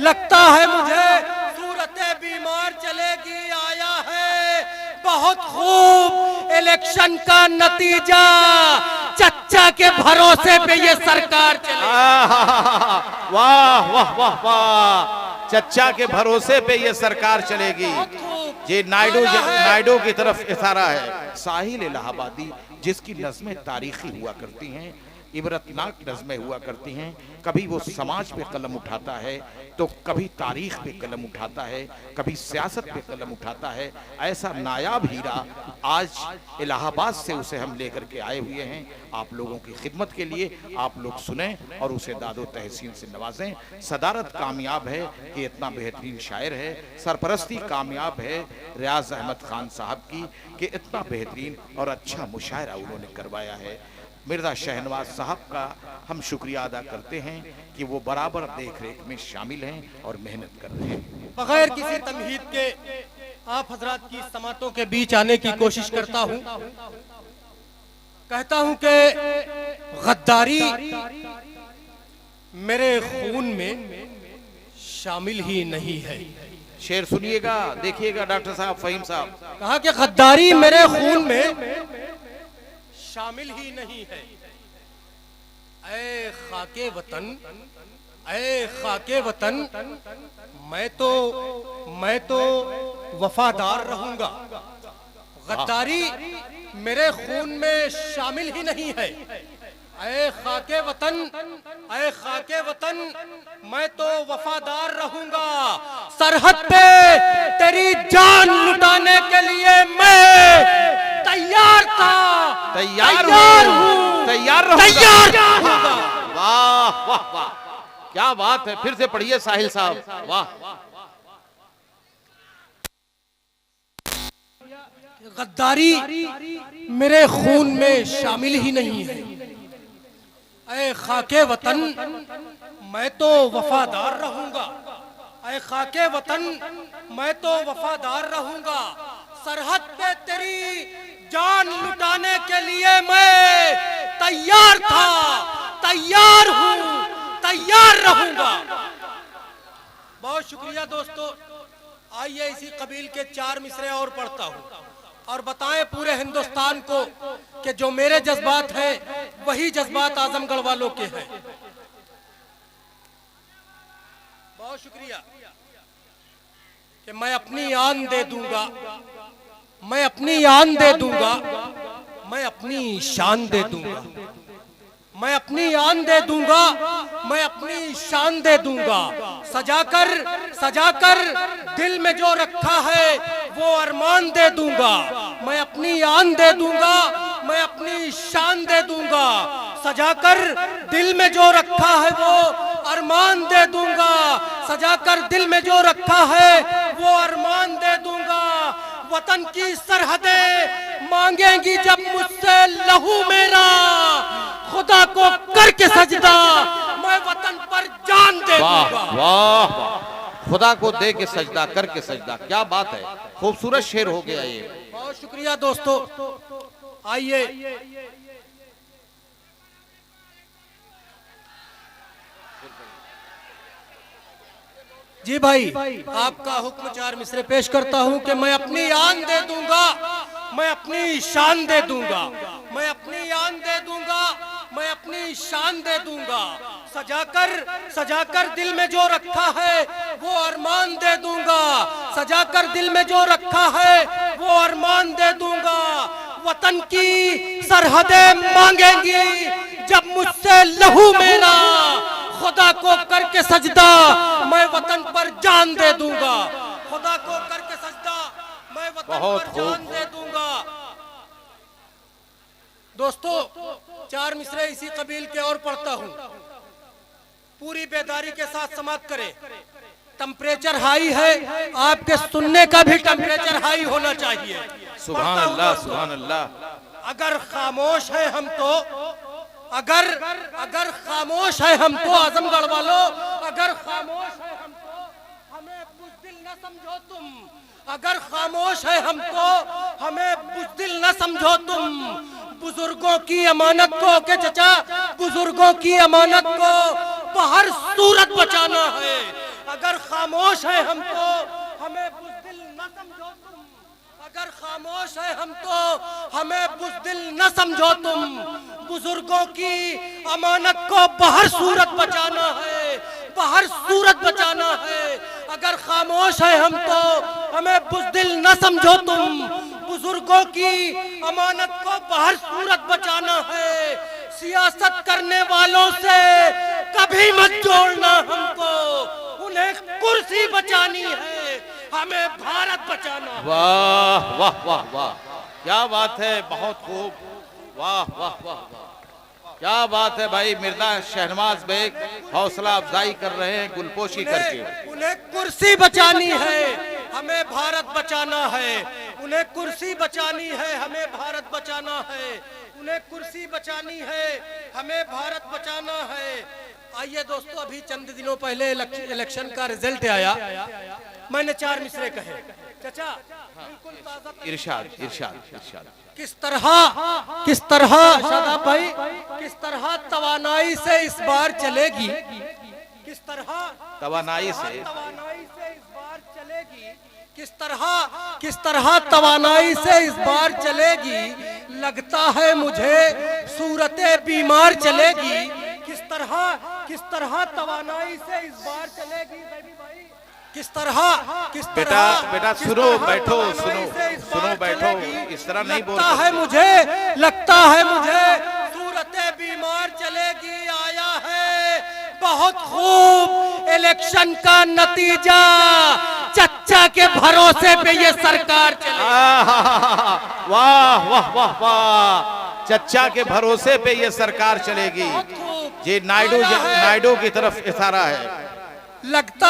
लगता है मुझे सूरतें बीमार चलेगी। आया है बहुत खूब इलेक्शन का नतीजा, चच्चा के भरोसे पे ये सरकार चलेगी। वाह वाह वाह वाह, चच्चा के भरोसे पे ये सरकार चलेगी। ये नायडू की तरफ इशारा है। साहिल इलाहाबादी जिसकी नज़में तारीखी हुआ करती हैं, इबरतनाक नज़में हुआ करती हैं, कभी वो समाज पे कलम उठाता है तो कभी तारीख पे कलम उठाता है, कभी सियासत पे कलम उठाता है। ऐसा नायाब हीरा आज इलाहाबाद से उसे हम लेकर के आए हुए हैं आप लोगों की खिदमत के लिए। आप लोग सुने और उसे दादो तहसीन से नवाजें। सदारत कामयाब है कि इतना बेहतरीन शायर है, सरपरस्ती कामयाब है रियाज अहमद खान साहब की कि इतना बेहतरीन और अच्छा मुशायरा उन्होंने करवाया है। मिर्जा शहनवाज साहब का हम शुक्रिया अदा करते हैं कि वो बराबर देख रेख में शामिल हैं और मेहनत कर रहे हैं। बगैर किसी तमहीद के आप हजरात की समातों के बीच आने की कोशिश करता हूँ। कहता हूँ कि गद्दारी मेरे खून में शामिल ही नहीं है। शेर सुनिएगा, देखिएगा डॉक्टर साहब, फहीम साहब। कहा कि गद्दारी मेरे खून में शामिल ही नहीं है। ऐ खाके वतन, ऐ खाके वतन, मैं तो वफादार रहूंगा। गद्दारी मेरे खून में शामिल ही नहीं है। ऐ खाके वतन, ऐ खाके वतन, मैं तो वफादार रहूंगा। सरहद पे तेरी जान लुटाने के लिए मैं तैयार था, तैयार हूँ, तैयार रहूंगा। वाह वाह वाह, क्या बात है। फिर से पढ़िए साहिल साहब। वाह, गद्दारी मेरे खून में शामिल ही नहीं है। ऐ खाके वतन, मैं तो वफादार रहूंगा। ऐ खाके वतन, मैं तो वफादार रहूंगा। सरहद पे तेरी जान लुटाने के लिए मैं तैयार था, तैयार हूं, तैयार रहूंगा। बहुत शुक्रिया दोस्तों। आइए इसी कबील के 4 मिसरे और पढ़ता हूं और बताएं पूरे हिंदुस्तान को कि जो मेरे जज्बात हैं वही जज्बात आजमगढ़ वालों के हैं। बहुत शुक्रिया कि मैं अपनी आन दे दूंगा, मैं अपनी आन दे दूंगा, मैं अपनी शान दे दूंगा, मैं अपनी आन दे दूंगा, मैं अपनी शान दे दूंगा। सजाकर सजाकर दिल में जो रखा है वो अरमान दे दूंगा। मैं अपनी आन दे दूंगा, मैं अपनी शान दे दूंगा। सजाकर दिल में जो रखा है वो अरमान दे दूंगा। सजाकर दिल में जो रखा है वो अरमान दे दूंगा। वतन की सरहदें मांगेंगी जब मुझसे लहू मेरा, खुदा को करके सजदा मैं वतन पर जान दे दूंगा। वाह वाह, खुदा को दे के सजदा, करके सजदा। क्या बात है, खूबसूरत शेर हो गया ये। बहुत शुक्रिया दोस्तों। आइए जी भाई, आपका हुक्म 4 मिसरे पेश करता हूं कि मैं अपनी आन दे दूंगा, मैं अपनी शान दे दूंगा, मैं अपनी आन दे दूंगा, मैं अपनी शान दे दूंगा। सजाकर सजाकर दिल में जो रखा है वो अरमान दे दूंगा। सजाकर दिल में जो रखा है वो अरमान दे दूंगा। वतन की सरहदें मांगेंगी जब मुझसे लहू मेरा, खुदा को करके सजदा मैं वतन पर जान दे दूंगा। खुदा को करके सजदा मैं वतन पर जान दे दूंगा। दोस्तों 4 मिसरे इसी कबील के और पढ़ता हूं। पूरी बेदारी के साथ समाप्त करें। टेम्परेचर हाई है, आपके सुनने का भी टेम्परेचर हाई होना चाहिए। सुभान अल्लाह, सुभान अल्लाह। अगर खामोश है हम तो, अगर खामोश है हम तो आजमगढ़ वालों, अगर खामोश है हम तो हमें बुज़दिल न समझो तुम। अगर खामोश है हम तो हमें बुज़दिल न समझो तुम। बुजुर्गों की अमानत को के चचा, बुजुर्गों की अमानत को बाहर सूरत बचाना है। अगर खामोश है हम तो हमें बुज़दिल न समझो तुम, अगर खामोश है हम तो हमें बुज़दिल न समझो तुम। बुजुर्गों की अमानत को बाहर सूरत बचाना है, बाहर सूरत बचाना है। अगर खामोश है हम तो हमें बुज़दिल न समझो तुम। बुजुर्गों की अमानत को बाहर सूरत बचाना है। सियासत करने वालों से कभी मत जोड़ना हमको, उन्हें कुर्सी बचानी है, हमें भारत बचाना है। वाह वाह वाह वाह, क्या बात है, बहुत खूब, वाह वाह वाह वाह, क्या बात है भाई। मिर्जा शहनवाज बेग हौसला अफजाई कर रहे हैं गुलपोशी करके। उन्हें कुर्सी बचानी है, हमें भारत बचाना है। उन्हें कुर्सी बचानी है, हमें भारत बचाना है। उन्हें कुर्सी बचानी है, हमें भारत बचाना है। आइए दोस्तों, अभी चंद दिनों पहले इलेक्शन का रिजल्ट आया, मैंने 4 मिसरे कहे। चाचा बिल्कुल ताजा इरशाद इरशाद इरशाद। किस तरह शादाब भाई, किस तरह तवानाई से इस बार चलेगी, किस तरह तवानाई से इस बार चलेगी, किस तरह तवानाई से इस बार चलेगी। लगता है मुझे सूरतें बीमार चलेगी। किस तरह तवानाई से इस बार चलेगी किस तरह बेटा सुनो, बैठो, सुनो बैठो, इस तरह नहीं बोल लगता है मुझे सूरतें बीमार चलेगी। आया है बहुत खूब इलेक्शन का नतीजा, चच्चा के भरोसे पे ये सरकार चलेगी। वाह वाह वाह वाह, चच्चा के भरोसे पे ये सरकार चलेगी। ये नायडू की तरफ इशारा है। लगता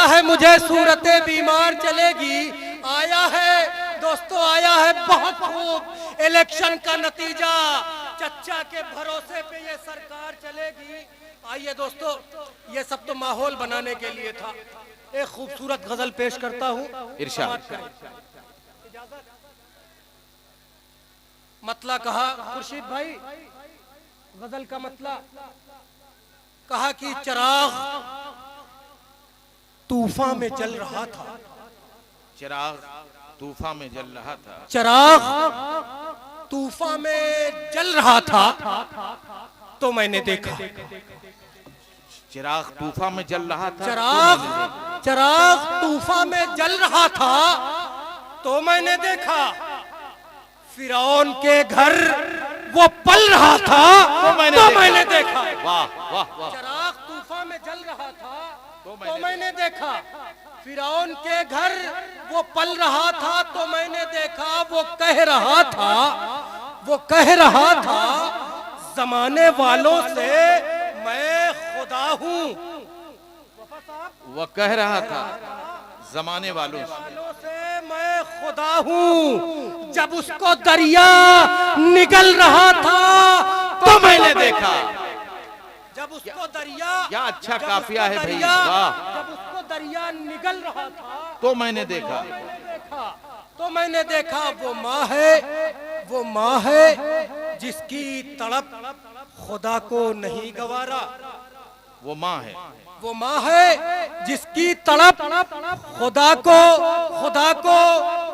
है मुझे सूरतें बीमार चलेगी। आया है दोस्तों, आया है बहुत खूब इलेक्शन का नतीजा, चच्चा के भरोसे पे ये सरकार चलेगी। आइए दोस्तों, ये सब तो माहौल बनाने के लिए था। एक खूबसूरत गजल पेश करता हूँ, इरशाद। मतला कहा खुर्शीद भाई, गजल का मतला कहा कि चिराग तूफान में जल रहा था, चिराग तूफान में जल रहा था, चिराग तूफान में जल रहा था तो मैंने देखा। चिराग तूफान में जल रहा था, चिराग तूफान में जल रहा था तो मैंने देखा। फिरौन के घर वो पल रहा था तो मैंने देखा। वाह वाह वाह, चिराग तूफान में जल रहा था तो मैंने देखा। फिरौन के घर वो पल रहा था तो मैंने देखा। वो कह रहा था जमाने वालों से मैं खुदा हूँ। वो कह रहा था जमाने वालों से मैं खुदा हूँ। जब उसको दरिया निगल रहा था तो मैंने देखा। जब उसको दरिया, क्या अच्छा काफिया है भाई, वाह। जब उसको दरिया निगल रहा था तो मैंने देखा। वो माँ है जिसकी तड़प खुदा को नहीं गवारा। वो माँ है जिसकी तड़प खुदा को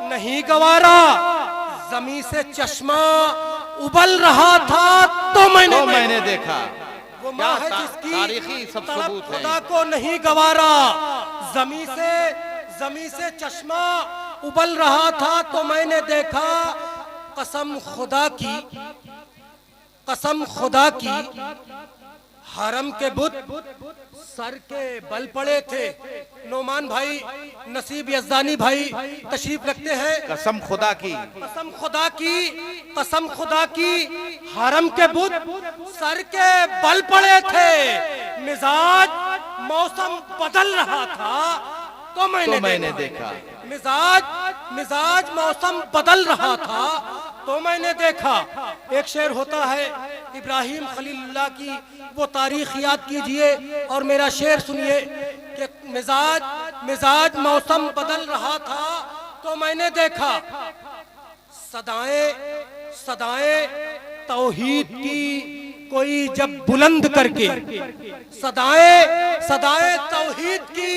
नहीं गवारा। जमी से चश्मा उबल रहा था तो मैंने देखा। वो माँ है जिसकी तारीखी सब सबूत है। खुदा को नहीं गवारा। जमी से चश्मा उबल रहा था तो मैंने देखा। कसम खुदा की हरम के बुत सर के बल पड़े थे। नोमान भाई, नसीब यज़दानी भाई तशरीफ रखते हैं। कसम खुदा की हरम के बुत सर के बल पड़े थे। मिजाज मौसम बदल रहा था तो मैंने देखा। मिजाज मौसम बदल रहा था तो मैंने देखा। एक शेर होता है इब्राहिम खलीलुल्लाह की, वो तारीख याद कीजिए और मेरा शेर सुनिए कि मिजाज मौसम बदल रहा था तो मैंने देखा। सदाएं तौहीद की कोई जब बुलंद करके, सदाए तौहीद की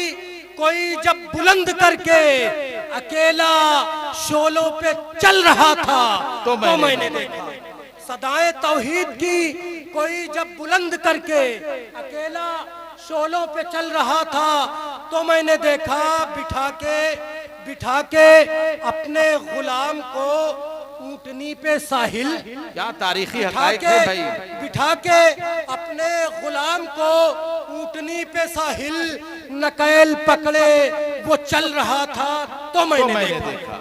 कोई जब बुलंद करके अकेला शोलों पे चल रहा था तो मैंने देखा। सदाए तौहीद की कोई जब बुलंद करके अकेला शोलों पे चल रहा था तो मैंने देखा बिठा के अपने गुलाम को ऊंटनी पे साहिल, क्या तारीखी हकायक है भाई। बिठा के अपने गुलाम को ऊंटनी पे साहिल नकैल पकड़े वो चल रहा था तो मैंने देखा।